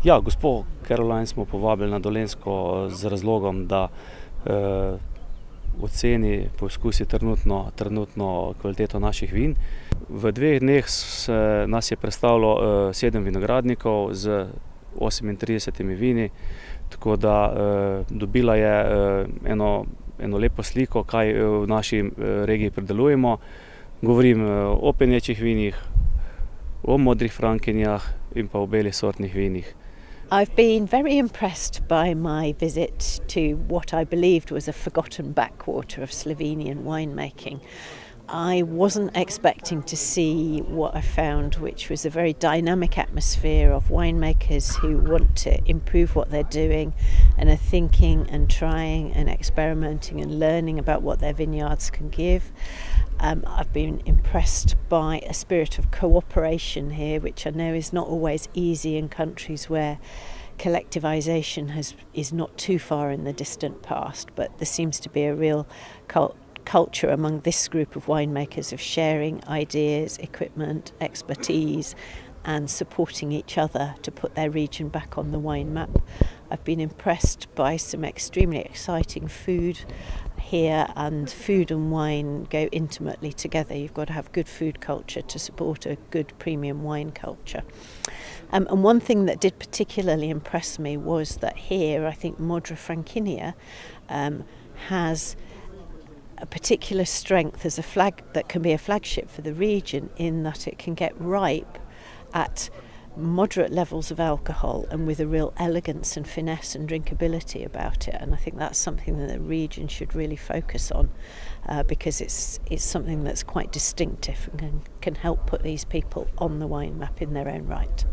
Ja, gospod Caroline smo povabili na Dolenjsko z razlogom, da oceni, poskusi trenutno kvaliteto naših vin. V 2 dneh nas je predstavilo 7 vinogradnikov z 38 vini, tako da dobila je eno lepo sliko, kaj v naši regiji pridelujemo. Govorim o penečih vinih, o modrih frankinjah in pa o belih sortnih vinih. I've been very impressed by my visit to what I believed was a forgotten backwater of Slovenian winemaking. I wasn't expecting to see what I found, which was a very dynamic atmosphere of winemakers who want to improve what they're doing and are thinking and trying and experimenting and learning about what their vineyards can give. I've been impressed by a spirit of cooperation here, which I know is not always easy in countries where collectivisation is not too far in the distant past, but there seems to be a real culture among this group of winemakers of sharing ideas, equipment, expertise and supporting each other to put their region back on the wine map. I've been impressed by some extremely exciting food here, and food and wine go intimately together. You've got to have good food culture to support a good premium wine culture. And one thing that did particularly impress me was that here, I think Modra Frankinia has a particular strength as a flag that can be a flagship for the region, in that it can get ripe at moderate levels of alcohol and with a real elegance and finesse and drinkability about it. And I think that's something that the region should really focus on because it's something that's quite distinctive and can help put these people on the wine map in their own right.